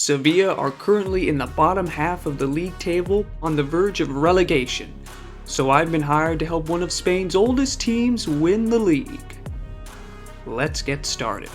Sevilla are currently in the bottom half of the league table on the verge of relegation, so I've been hired to help one of Spain's oldest teams win the league. Let's get started.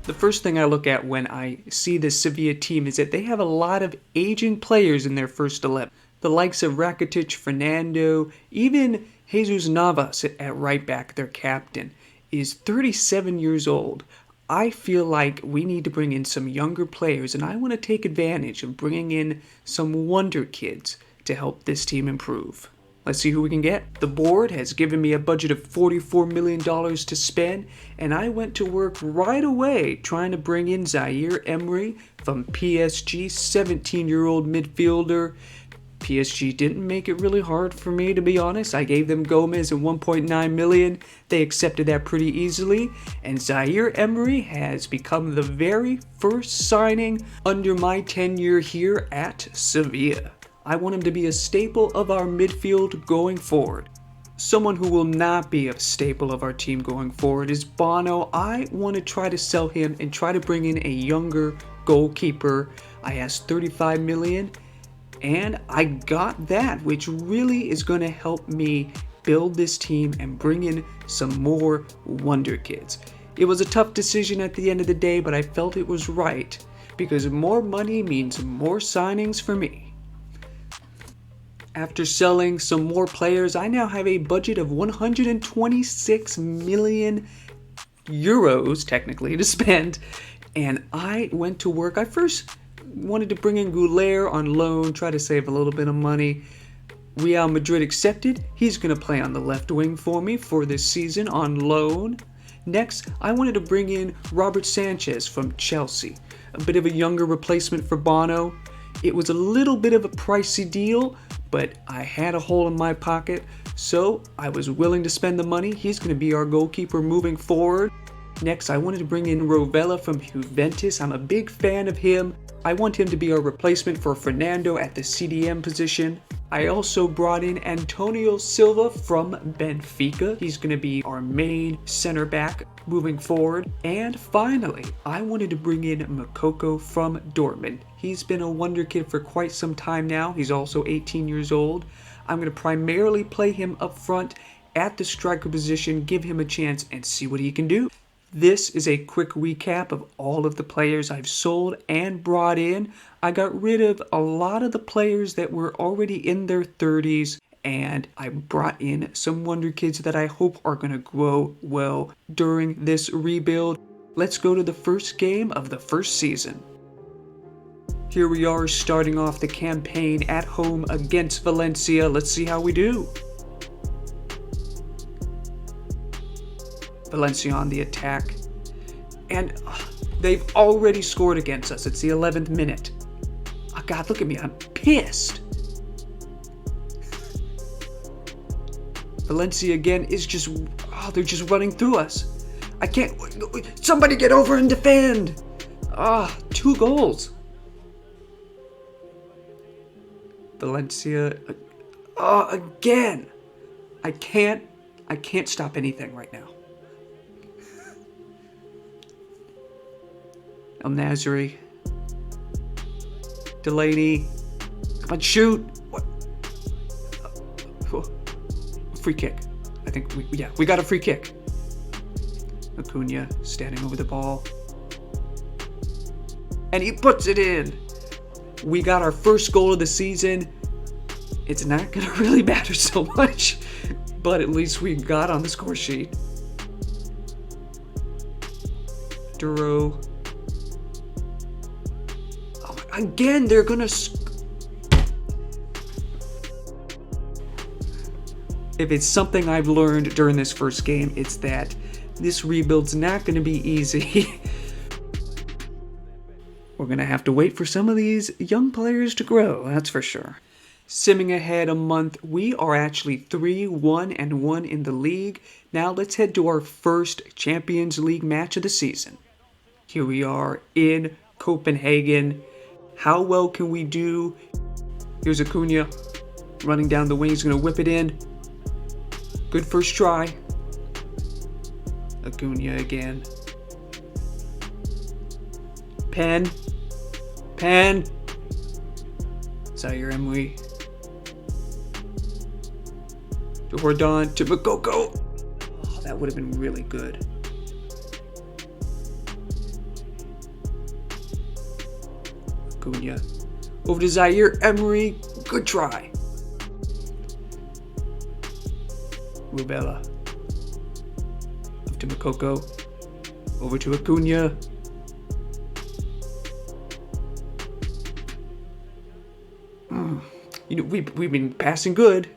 The first thing I look at when I see this Sevilla team is that they have a lot of aging players in their first 11. The likes of Rakitic, Fernando, even Jesus Navas at right back, their captain, is 37 years old. I feel like we need to bring in some younger players, and I want to take advantage of bringing in some Wonderkids to help this team improve. Let's see who we can get. The board has given me a budget of $44 million to spend, and I went to work right away trying to bring in Zaire-Emery from PSG, 17-year-old midfielder. PSG didn't make it really hard for me, to be honest. I gave them Gomez and $1.9 million. They accepted that pretty easily, and Zaire-Emery has become the very first signing under my tenure here at Sevilla. I want him to be a staple of our midfield going forward. Someone who will not be a staple of our team going forward is Bono. I want to try to sell him and try to bring in a younger goalkeeper. I asked $35 million, and I got that, which really is going to help me build this team and bring in some more Wonderkids. It was a tough decision at the end of the day, but I felt it was right because more money means more signings for me. After selling some more players, I now have a budget of 126 million euros, technically, to spend. And I went to work. I first wanted to bring in Goulet on loan, try to save a little bit of money. Real Madrid accepted. He's going to play on the left wing for me for this season on loan. Next, I wanted to bring in Robert Sanchez from Chelsea, a bit of a younger replacement for Bono. It was a little bit of a pricey deal, but I had a hole in my pocket, so I was willing to spend the money. He's going to be our goalkeeper moving forward. Next, I wanted to bring in Rovella from Juventus. I'm a big fan of him. I want him to be our replacement for Fernando at the CDM position. I also brought in Antonio Silva from Benfica. He's going to be our main center back moving forward. And finally, I wanted to bring in Makoko from Dortmund. He's been a Wonderkid for quite some time now. He's also 18 years old. I'm going to primarily play him up front at the striker position, give him a chance, and see what he can do. This is a quick recap of all of the players I've sold and brought in. I got rid of a lot of the players that were already in their 30s, and I brought in some Wonderkids that I hope are going to grow well during this rebuild. Let's go to the first game of the first season. Here we are starting off the campaign at home against Valencia. Let's see how we do. Valencia on the attack. And they've already scored against us. It's the 11th minute. Oh God, look at me. I'm pissed. Valencia again is just, they're just running through us. I can't, somebody get over and defend. 2 goals. Valencia, again. I can't stop anything right now. El Nasri, Delaney, come on, shoot! What? Free kick. I think we got a free kick. Acuna standing over the ball, and he puts it in. We got our first goal of the season. It's not gonna really matter so much, but at least we got on the score sheet. Duro. Again, they're gonna... If it's something I've learned during this first game, it's that this rebuild's not gonna be easy. We're gonna have to wait for some of these young players to grow, that's for sure. Simming ahead a month, we are actually 3-1-1 in the league. Now let's head to our first Champions League match of the season. Here we are in Copenhagen. How well can we do? Here's Acuna running down the wing. He's going to whip it in. Good first try. Acuna again. Pen. Pan. Zaire-emery. To Hordon. To Makoko. Oh, that would have been really good. Acuna. Over to Zaire-emery. Good try. Rubella. Up to Makoko. Over to Acuna. You know, we've been passing good.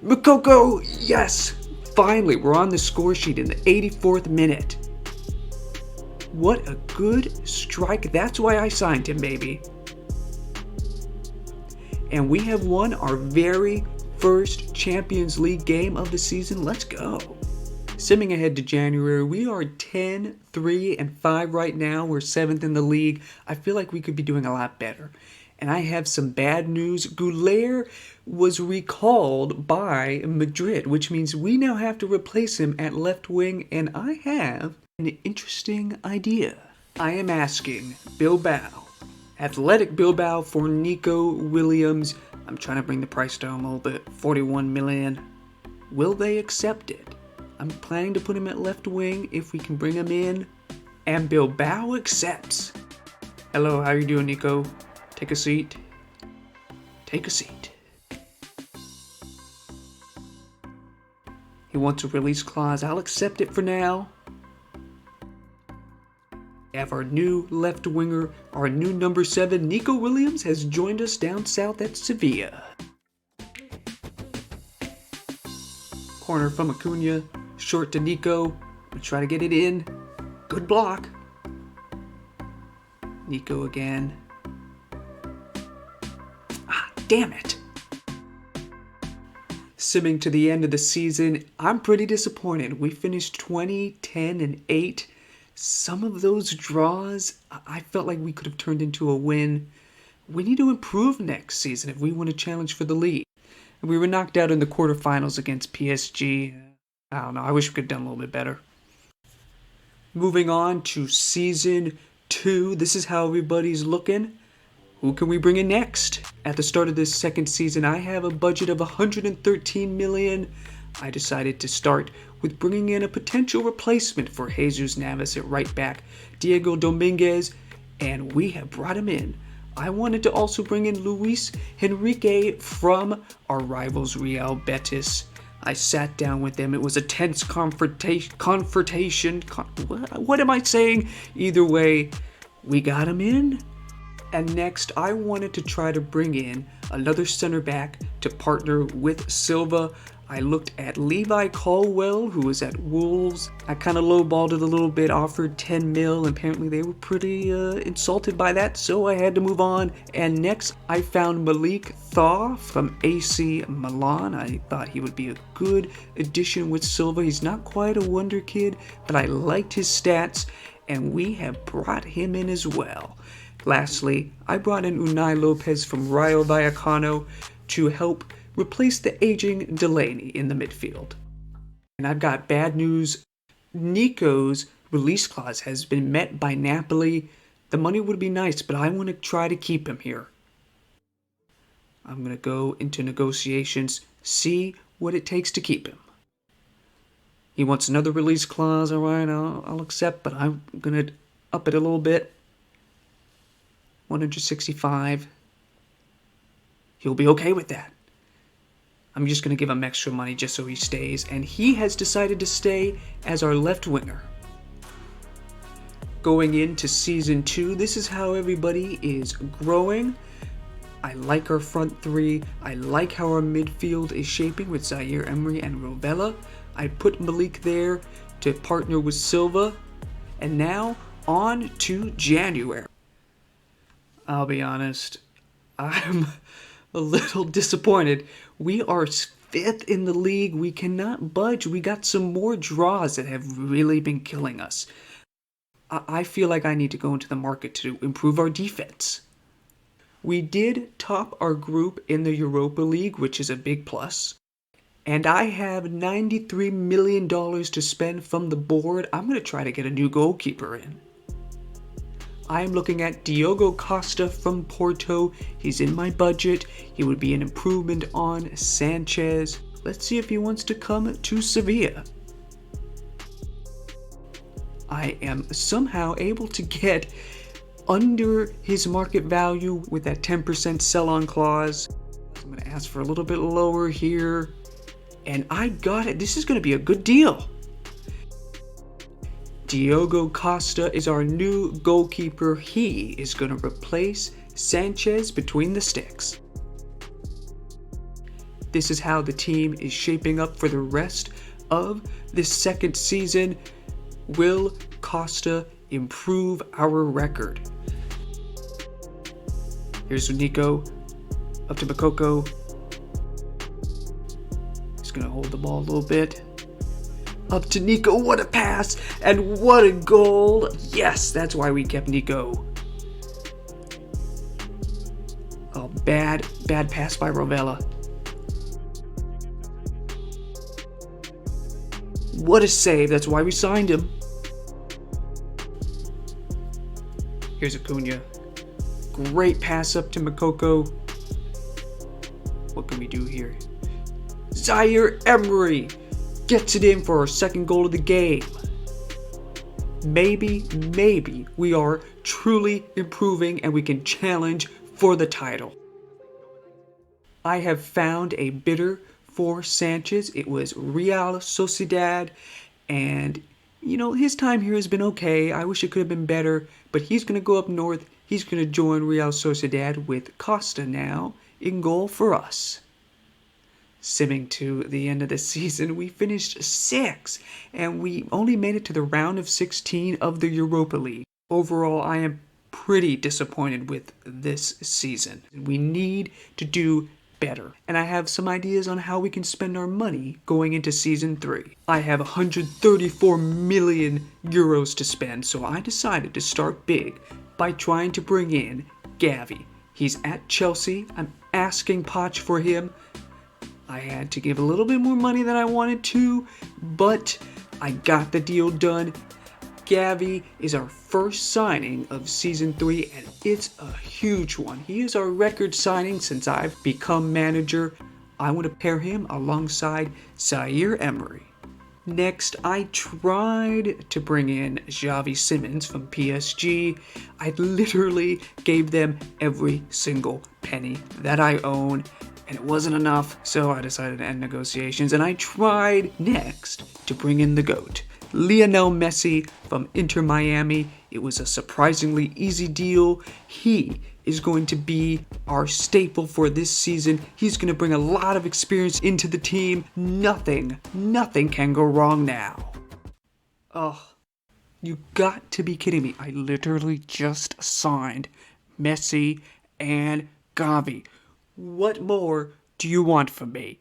Makoko, yes! Finally, we're on the score sheet in the 84th minute. What a good strike. That's why I signed him, baby. And we have won our very first Champions League game of the season. Let's go. Simming ahead to January, we are 10, 3, and 5 right now. We're 7th in the league. I feel like we could be doing a lot better. And I have some bad news. Goulet was recalled by Madrid, which means we now have to replace him at left wing, and I have an interesting idea. I am asking Bilbao, Athletic Bilbao, for Nico Williams. I'm trying to bring the price down a little bit, 41 million. Will they accept it? I'm planning to put him at left wing if we can bring him in. And Bilbao accepts. Hello, how you doing, Nico? Take a seat. Take a seat. He wants a release clause. I'll accept it for now. We have our new left winger, our new number 7, Nico Williams, has joined us down south at Sevilla. Corner from Acuna, short to Nico. We'll try to get it in. Good block. Nico again. Ah, damn it. Simming to the end of the season, I'm pretty disappointed. We finished 20, 10, and 8. Some of those draws, I felt like we could have turned into a win. We need to improve next season if we want to challenge for the league. And we were knocked out in the quarterfinals against PSG. I don't know, I wish we could have done a little bit better. Moving on to season 2, this is how everybody's looking. Who can we bring in next? At the start of this second season, I have a budget of 113 million. I decided to start with bringing in a potential replacement for Jesus Navas at right back, Diego Dominguez, and we have brought him in. I wanted to also bring in Luis Enrique from our rivals Real Betis. I sat down with them. It was a tense confrontation. What am I saying? Either way, we got him in. And next, I wanted to try to bring in another center back to partner with Silva. I looked at Levi Colwell, who was at Wolves. I kind of lowballed it a little bit, offered 10 mil. Apparently, they were pretty insulted by that, so I had to move on. And next, I found Malik Thaw from AC Milan. I thought he would be a good addition with Silva. He's not quite a wonder kid, but I liked his stats, and we have brought him in as well. Lastly, I brought in Unai Lopez from Rayo Vallecano to help replace the aging Delaney in the midfield. And I've got bad news. Nico's release clause has been met by Napoli. The money would be nice, but I want to try to keep him here. I'm going to go into negotiations, see what it takes to keep him. He wants another release clause. All right, I'll accept, but I'm going to up it a little bit. 165. He'll be okay with that. I'm just going to give him extra money just so he stays, and he has decided to stay as our left winger. Going into season 2, this is how everybody is growing. I like our front three. I like how our midfield is shaping with Zaire-emery and Rovella. I put Malik there to partner with Silva. And now, on to January. I'll be honest, I'm a little disappointed. We are 5th in the league. We cannot budge. We got some more draws that have really been killing us. I feel like I need to go into the market to improve our defense. We did top our group in the Europa League, which is a big plus. and I have $93 million to spend from the board. I'm going to try to get a new goalkeeper in. I'm looking at Diogo Costa from Porto. He's in my budget. He would be an improvement on Sanchez. Let's see if he wants to come to Sevilla. I am somehow able to get under his market value with that 10% sell-on clause. I'm going to ask for a little bit lower here. And I got it. This is going to be a good deal. Diogo Costa is our new goalkeeper. He is going to replace Sanchez between the sticks. This is how the team is shaping up for the rest of this second season. Will Costa improve our record? Here's Nico, up to Makoko. He's going to hold the ball a little bit. Up to Nico, what a pass, and what a goal. Yes, that's why we kept Nico. Oh, bad pass by Rovella. What a save, that's why we signed him. Here's Acuna. Great pass up to Makoko. What can we do here? Zaire-Emery gets it in for our second goal of the game. Maybe we are truly improving and we can challenge for the title. I have found a bidder for Sanchez. It was Real Sociedad, and his time here has been okay. I wish it could have been better, but he's going to go up north. He's going to join Real Sociedad with Costa now in goal for us. Simming to the end of the season, we finished 6th, and we only made it to the round of 16 of the Europa League. Overall, I am pretty disappointed with this season. We need to do better, and I have some ideas on how we can spend our money going into season 3. I have 134 million euros to spend, so I decided to start big by trying to bring in Gavi. He's at Chelsea. I'm asking Poch for him. I had to give a little bit more money than I wanted to, but I got the deal done. Gavi is our first signing of season 3, and it's a huge one. He is our record signing since I've become manager. I want to pair him alongside Zaire-Emery. Next, I tried to bring in Xavi Simons from PSG. I literally gave them every single penny that I own, and it wasn't enough, so I decided to end negotiations. And I tried next to bring in the GOAT, Lionel Messi from Inter Miami. It was a surprisingly easy deal. He is going to be our staple for this season. He's going to bring a lot of experience into the team. Nothing can go wrong now. Oh, you got to be kidding me. I literally just signed Messi and Gavi. What more do you want from me?